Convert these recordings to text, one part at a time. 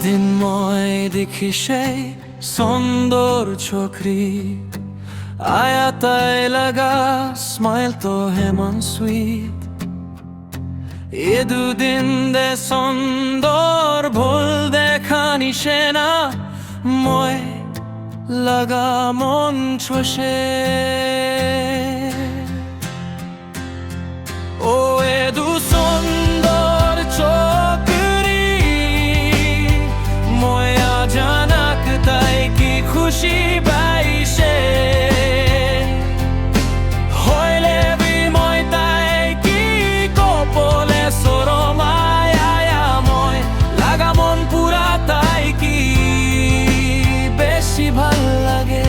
একদিন মই দেখি সেই সুন্দর ছোকরি আয়া তাই লাগা স্মাইল তো হেমন সুইট এ দুদিন দে সুন্দর ভুল দেখা নিশে না মই লাগা মন ছোষে ও এ দু সুন্দর ছোকরি ময়া জানাক তাই কি খুশি বাইসে হইলে বিময় তাই কি কপলে সরমায় আয়া ময় লাগা মন পুরা তাই কি বেশি ভাল লাগে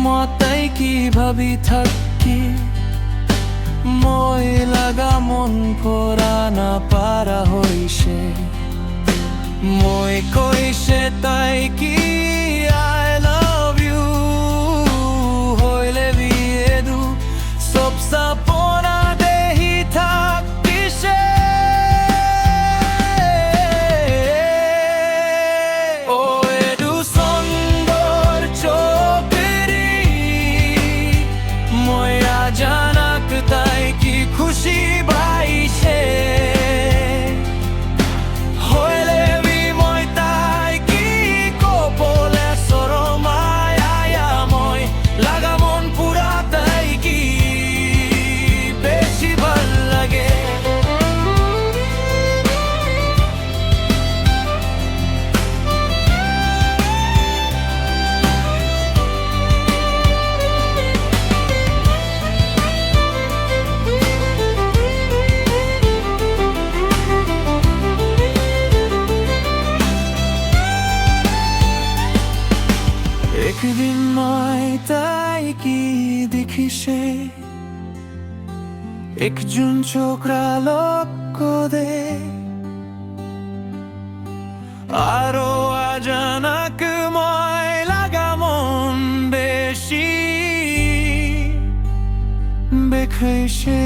মতাই কি ভাবি থাকি মই লাগা মন ভরা না পারা হইছে মই কইছে তাই কি আই লাভ ইউ হইলে বিয়ে দু সব সাপনা দেহি থাকিছে ও এদু সুন্দর ছোকরি ময়া জানাক তাই কি খুশি বাইছে হইলে বিময় তাই কি কপলে সরমায় আয়া ময় লাগা মন পুরা তাই কি বেশি ভাল লাগে একদিন মই তাই কি দেখিছে একজন ছোকরা লক্ষ্য দে আরো আজানাক মই লাগা মন বেশি বেখাইছে